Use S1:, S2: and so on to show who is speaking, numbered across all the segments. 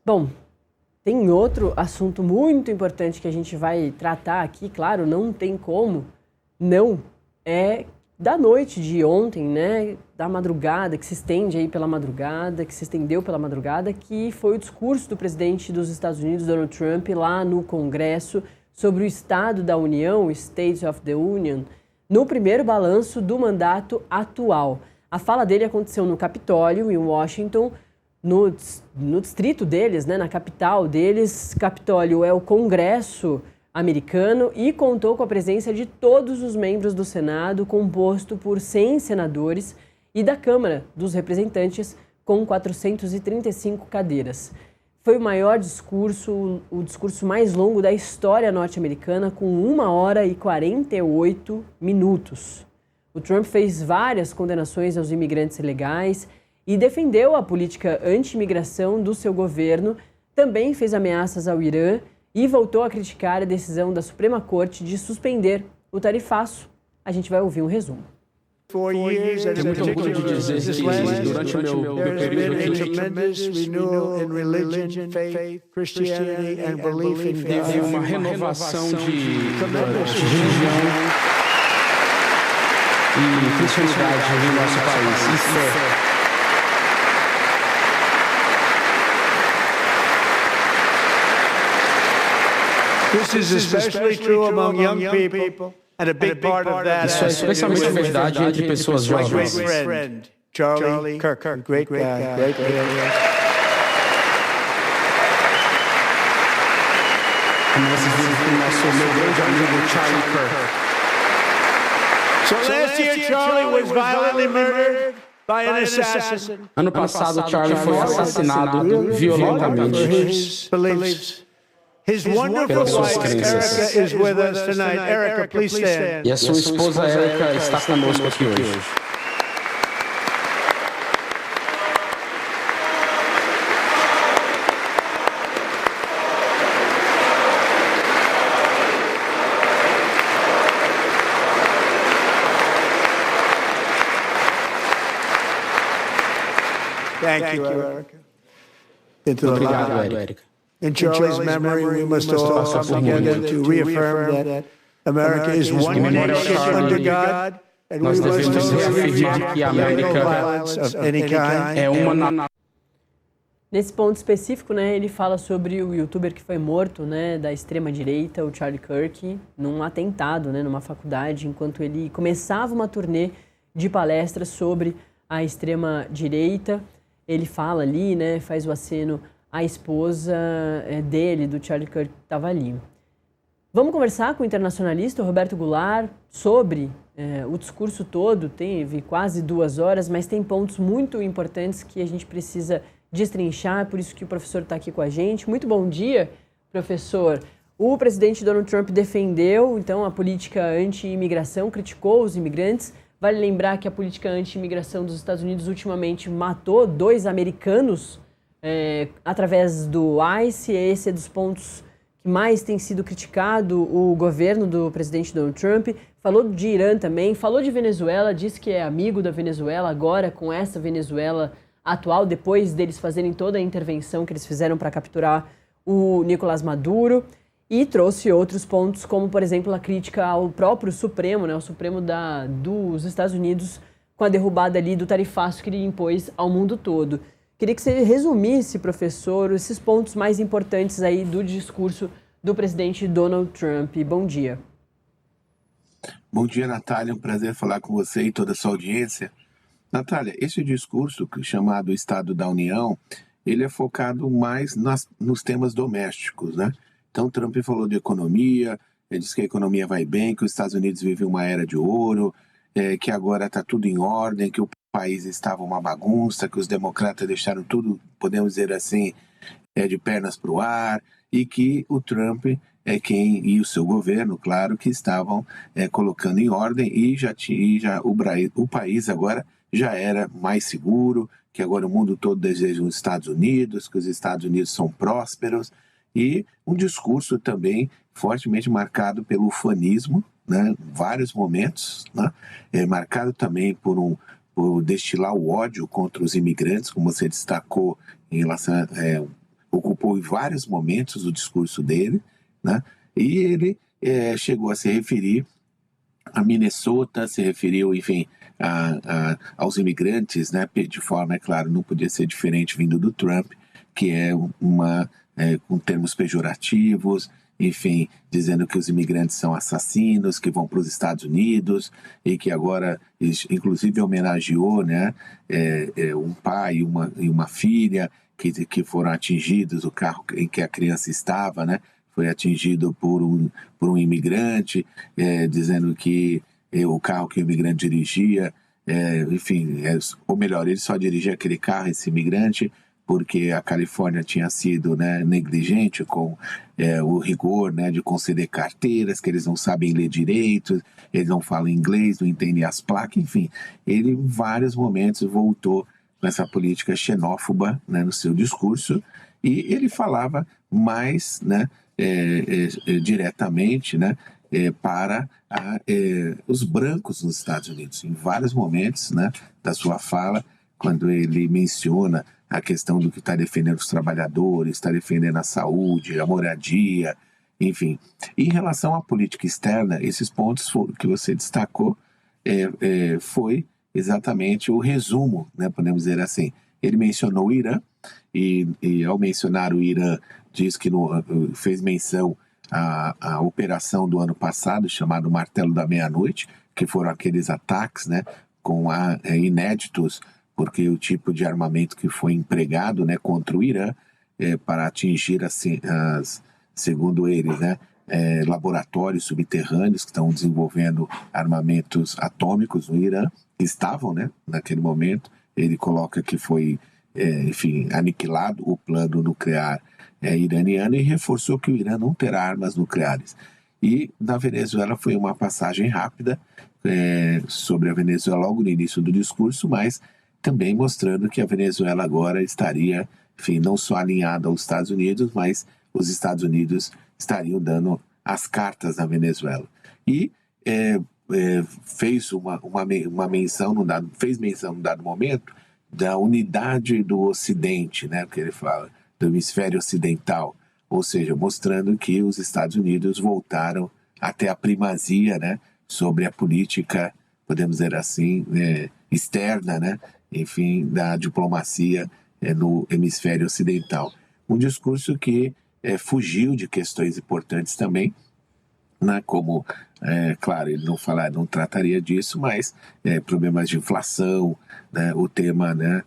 S1: Bom, tem outro assunto muito importante que a gente vai tratar aqui, claro, não tem como não, é da noite de ontem, né, da madrugada, que se estende aí pela madrugada, que se estendeu pela madrugada, que foi o discurso do presidente dos Estados Unidos, Donald Trump, lá no Congresso, sobre o Estado da União, State of the Union, no primeiro balanço do mandato atual. A fala dele aconteceu no Capitólio, em Washington, no distrito deles, né, na capital deles. Capitólio é o Congresso americano e contou com a presença de todos os membros do Senado, composto por 100 senadores, e da Câmara dos Representantes, com 435 cadeiras. Foi o maior discurso, o discurso mais longo da história norte-americana, com 1 hora e 48 minutos. O Trump fez várias condenações aos imigrantes ilegais e defendeu a política anti-imigração do seu governo, também fez ameaças ao Irã e voltou a criticar a decisão da Suprema Corte de suspender o tarifaço. A gente vai ouvir um resumo.
S2: Tenho muito orgulho de dizer que durante o meu período aqui teve uma renovação de religião e cristianidade no nosso país e fé.
S3: This is especially true among young people, and a big part of that
S2: Isso é especialmente verdade entre pessoas jovens.
S3: my great friend Charlie Kirk, great guy, great guy.
S2: Começa com o nosso meu grande amigo Charlie Kirk.
S3: So last year Charlie was violently murdered by an assassin.
S2: Ano passado, Charlie foi assassinado violentamente.
S3: His beliefs. His wonderful wife Erica is with us tonight. Erica, please stand.
S2: E a sua esposa Erica está conosco aqui hoje.
S3: Thank you, Erica. Into the
S2: Obrigado,
S3: light.
S2: Erica.
S3: In Charlie's memory, we must all come together to reaffirm that America is one nation under God, and we
S2: Nós
S3: must
S2: devemos reafirmar que a América
S3: violence of any kind.
S2: é uma
S1: Nesse ponto específico, né, ele fala sobre o youtuber que foi morto, né, da extrema-direita, o Charlie Kirk, num atentado, né, numa faculdade, enquanto ele começava uma turnê de palestras sobre a extrema-direita. Ele fala ali, né, faz o aceno à esposa dele, do Charlie Kirk, que estava ali. Vamos conversar com o internacionalista Roberto Goulart sobre o discurso todo. Teve quase 2 horas, mas tem pontos muito importantes que a gente precisa destrinchar, por isso que o professor está aqui com a gente. Muito bom dia, professor. O presidente Donald Trump defendeu, então, a política anti-imigração, criticou os imigrantes. Vale lembrar que a política anti-imigração dos Estados Unidos ultimamente matou 2 americanos através do ICE. Esse é dos pontos que mais tem sido criticado o governo do presidente Donald Trump. Falou de Irã também, falou de Venezuela, disse que é amigo da Venezuela agora com essa Venezuela atual, depois deles fazerem toda a intervenção que eles fizeram para capturar o Nicolás Maduro, e trouxe outros pontos, como, por exemplo, a crítica ao próprio Supremo, né, o Supremo dos Estados Unidos, com a derrubada ali do tarifaço que ele impôs ao mundo todo. Queria que você resumisse, professor, esses pontos mais importantes aí do discurso do presidente Donald Trump. Bom dia.
S4: Bom dia, Natália. Um prazer falar com você e toda a sua audiência. Natália, esse discurso chamado Estado da União, ele é focado mais nos temas domésticos, né? Então, Trump falou de economia, ele disse que a economia vai bem, que os Estados Unidos vivem uma era de ouro, que agora está tudo em ordem, que o país estava uma bagunça, que os democratas deixaram tudo, podemos dizer assim, de pernas para o ar, e que o Trump e o seu governo, claro, que estavam colocando em ordem e o país agora já era mais seguro, que agora o mundo todo deseja os Estados Unidos, que os Estados Unidos são prósperos, e um discurso também fortemente marcado pelo ufanismo, né, em vários momentos, né, marcado também por destilar o ódio contra os imigrantes, como você destacou em relação ocupou participou em vários momentos do discurso dele, né? E ele chegou a se referir a Minnesota, se referiu, enfim, aos imigrantes, né? De forma, é claro, não podia ser diferente vindo do Trump, que é com termos pejorativos, enfim, dizendo que os imigrantes são assassinos, que vão para os Estados Unidos e que agora, inclusive, homenageou, né, um pai e uma filha que foram atingidos, o carro em que a criança estava, né, foi atingido por um imigrante, dizendo que o carro que o imigrante dirigia, enfim, ou melhor, ele só dirigia aquele carro, esse imigrante, porque a Califórnia tinha sido, né, negligente com o rigor, né, de conceder carteiras, que eles não sabem ler direito, eles não falam inglês, não entendem as placas, enfim. Ele, em vários momentos, voltou com essa política xenófoba, né, no seu discurso, e ele falava mais, né, diretamente, né, para os brancos nos Estados Unidos. Em vários momentos, né, da sua fala, quando ele menciona a questão do que está defendendo os trabalhadores, está defendendo a saúde, a moradia, enfim. Em relação à política externa, esses pontos que você destacou foi exatamente o resumo, né, podemos dizer assim. Ele mencionou o Irã, e ao mencionar o Irã, diz que fez menção à operação do ano passado, chamado Martelo da Meia-Noite, que foram aqueles ataques, né, inéditos, porque o tipo de armamento que foi empregado, né, contra o Irã para atingir, assim, segundo eles, né, laboratórios subterrâneos que estão desenvolvendo armamentos atômicos no Irã, que estavam, né, naquele momento. Ele coloca que foi, enfim, aniquilado o plano nuclear iraniano e reforçou que o Irã não terá armas nucleares. E na Venezuela foi uma passagem rápida sobre a Venezuela logo no início do discurso, mas também mostrando que a Venezuela agora estaria, enfim, não só alinhada aos Estados Unidos, mas os Estados Unidos estariam dando as cartas na Venezuela. E fez uma menção, fez menção num dado momento da unidade do Ocidente, né, que ele fala, do hemisfério ocidental, ou seja, mostrando que os Estados Unidos voltaram até a primazia, né, sobre a política, podemos dizer assim, externa, né, enfim, da diplomacia no hemisfério ocidental. Um discurso que fugiu de questões importantes também, né, como, claro, ele não trataria disso, mas problemas de inflação, né, o tema, né,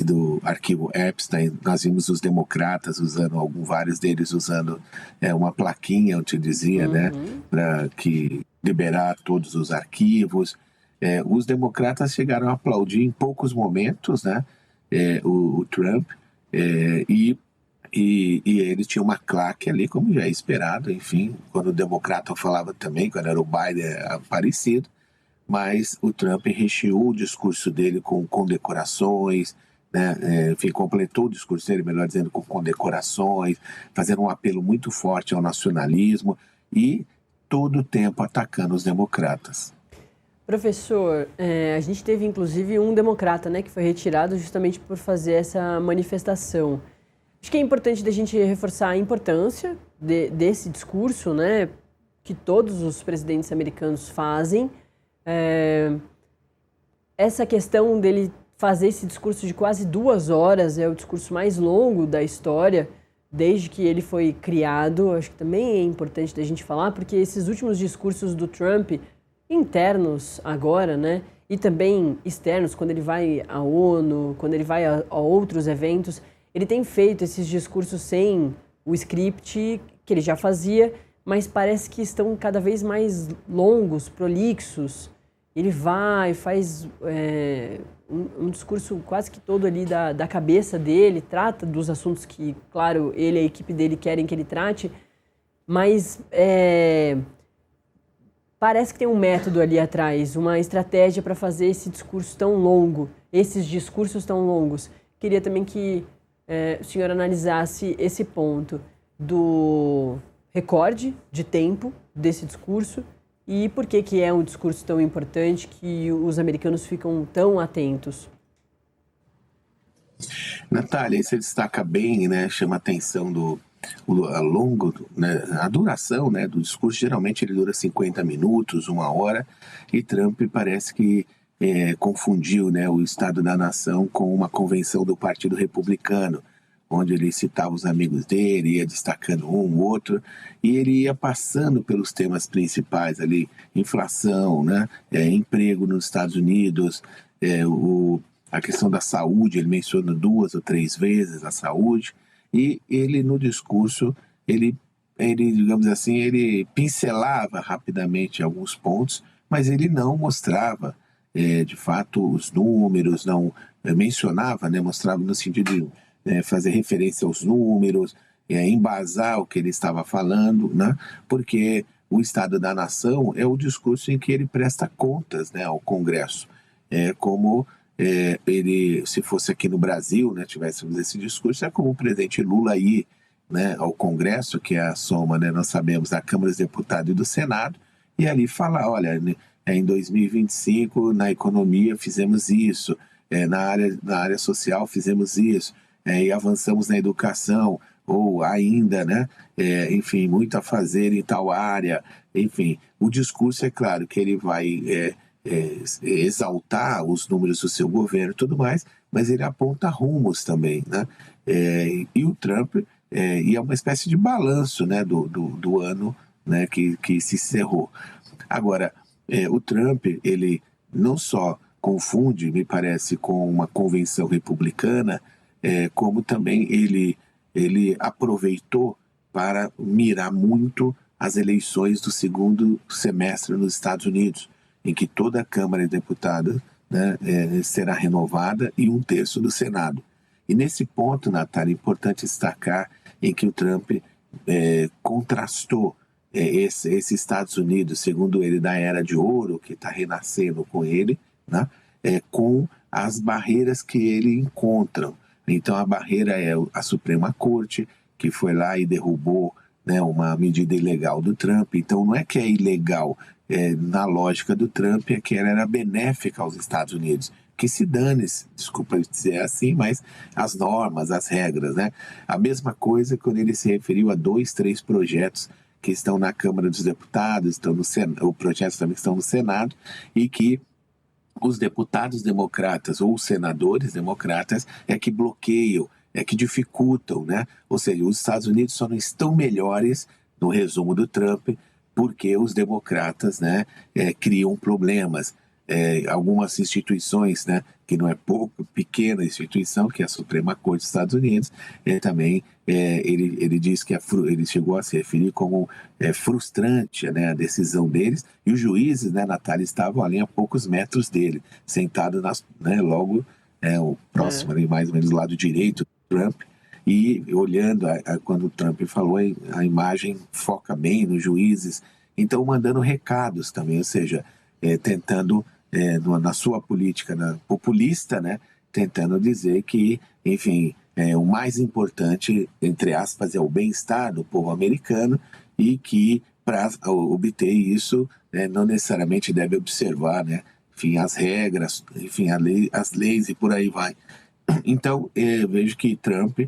S4: do arquivo Epstein. Nós vimos os democratas usando, vários deles usando uma plaquinha, eu te dizia, né, para liberar todos os arquivos. Os democratas chegaram a aplaudir em poucos momentos, né, o Trump, e ele tinha uma claque ali, como já é esperado, enfim, quando o democrata falava também, quando era o Biden, parecido, mas o Trump recheou o discurso dele com condecorações, né, enfim, completou o discurso dele, melhor dizendo, com condecorações, fazendo um apelo muito forte ao nacionalismo e todo o tempo atacando os democratas.
S1: Professor, a gente teve inclusive um democrata, né, que foi retirado justamente por fazer essa manifestação. Acho que é importante da gente reforçar a importância desse discurso, né, que todos os presidentes americanos fazem. Essa questão dele fazer esse discurso de quase 2 horas é o discurso mais longo da história, desde que ele foi criado. Acho que também é importante da gente falar, porque esses últimos discursos do Trump, internos agora, né, e também externos, quando ele vai à ONU, quando ele vai a outros eventos, ele tem feito esses discursos sem o script que ele já fazia, mas parece que estão cada vez mais longos, prolixos. Ele faz um discurso quase que todo ali da cabeça dele, trata dos assuntos que, claro, ele e a equipe dele querem que ele trate, mas parece que tem um método ali atrás, uma estratégia para fazer esse discurso tão longo, esses discursos tão longos. Queria também que o senhor analisasse esse ponto do recorde de tempo desse discurso e por que é um discurso tão importante que os americanos ficam tão atentos.
S4: Natália, você destaca bem, né, chama a atenção a duração, né, do discurso. Geralmente ele dura 50 minutos, 1 hora, e Trump parece que confundiu, né, o Estado da Nação com uma convenção do Partido Republicano, onde ele citava os amigos dele, ia destacando um, outro, e ele ia passando pelos temas principais ali, inflação, né, emprego nos Estados Unidos, a questão da saúde, ele menciona 2 ou 3 vezes a saúde, e ele no discurso, ele digamos assim, ele pincelava rapidamente alguns pontos, mas ele não mostrava, de fato, os números, não mencionava, né, mostrava no sentido de fazer referência aos números, embasar o que ele estava falando, né? Porque o Estado da Nação é o discurso em que ele presta contas, né, ao Congresso. Como ele, se fosse aqui no Brasil, né, tivéssemos esse discurso, é como o presidente Lula ir, né, ao Congresso, que é a soma, né, nós sabemos, da Câmara dos Deputados e do Senado, e ali falar, olha, em 2025 na economia fizemos isso, na área social fizemos isso, e avançamos na educação, ou ainda, né, enfim, muito a fazer em tal área. Enfim, o discurso é claro que ele vai exaltar os números do seu governo e tudo mais, mas ele aponta rumos também, né? E o Trump, e é uma espécie de balanço, né, do ano, né, que se encerrou. Agora, o Trump, ele não só confunde, me parece, com uma convenção republicana, como também ele aproveitou para mirar muito as eleições do segundo semestre nos Estados Unidos, em que toda a Câmara de Deputados, né, será renovada e 1/3 do Senado. E nesse ponto, Natália, é importante destacar em que o Trump contrastou esse Estados Unidos, segundo ele, da Era de Ouro, que está renascendo com ele, né, com as barreiras que ele encontra. Então, a barreira é a Suprema Corte, que foi lá e derrubou, né, uma medida ilegal do Trump. Então, não é que é ilegal, na lógica do Trump, é que ela era benéfica aos Estados Unidos. Que se dane, desculpa dizer assim, mas as normas, as regras, né? A mesma coisa quando ele se referiu a 2, 3 projetos que estão na Câmara dos Deputados, estão no Senado, projetos também que estão no Senado, e que os deputados democratas ou os senadores democratas que bloqueiam, que dificultam, né? Ou seja, os Estados Unidos só não estão melhores, no resumo do Trump, porque os democratas, né, criam problemas. Algumas instituições, né, que não é pouco, pequena instituição, que é a Suprema Corte dos Estados Unidos, também ele diz que ele chegou a se referir como frustrante, né, a decisão deles, e os juízes, né, Natália, estavam ali a poucos metros dele, sentado né, logo o próximo, ali, mais ou menos do lado direito do Trump, e olhando, quando o Trump falou, a imagem foca bem nos juízes, então mandando recados também, ou seja, tentando, na sua política populista, né, tentando dizer que, enfim, o mais importante, entre aspas, é o bem-estar do povo americano e que, para obter isso, não necessariamente deve observar, né, enfim, as regras, enfim, as leis e por aí vai. Então, vejo que Trump...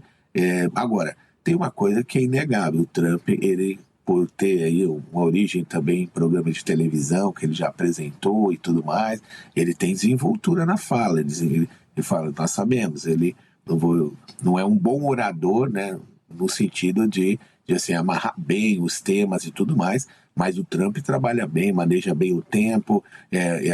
S4: agora, tem uma coisa que é inegável. O Trump, ele, por ter aí uma origem também em programa de televisão, que ele já apresentou e tudo mais, ele tem desenvoltura na fala. Ele fala, nós sabemos, ele não é um bom orador, né, no sentido de assim, amarrar bem os temas e tudo mais, mas o Trump trabalha bem, maneja bem o tempo,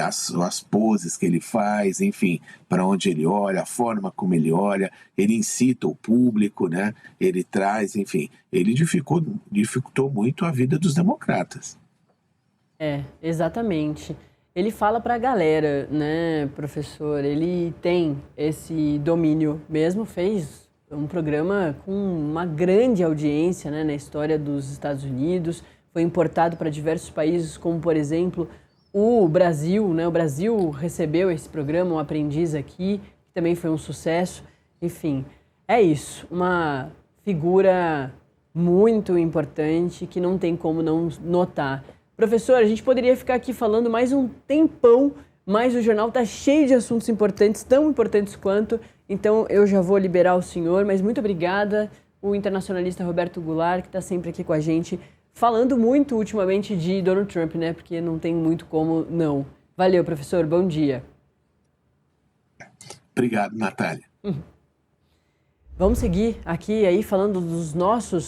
S4: as poses que ele faz, enfim, para onde ele olha, a forma como ele olha, ele incita o público, né? Ele traz, enfim, ele dificultou muito a vida dos democratas.
S1: Exatamente. Ele fala para a galera, né, professor? Ele tem esse domínio mesmo, fez um programa com uma grande audiência, né, na história dos Estados Unidos, foi importado para diversos países, como, por exemplo, o Brasil, né? O Brasil recebeu esse programa, O Aprendiz Aqui, que também foi um sucesso. Enfim, é isso. Uma figura muito importante que não tem como não notar. Professor, a gente poderia ficar aqui falando mais um tempão, mas o jornal está cheio de assuntos importantes, tão importantes quanto, Então eu já vou liberar o senhor, mas muito obrigada, o internacionalista Roberto Goulart, que está sempre aqui com a gente, falando muito ultimamente de Donald Trump, né? Porque não tem muito como não. Valeu, professor, bom dia.
S4: Obrigado, Natália.
S1: Vamos seguir aqui aí falando dos nossos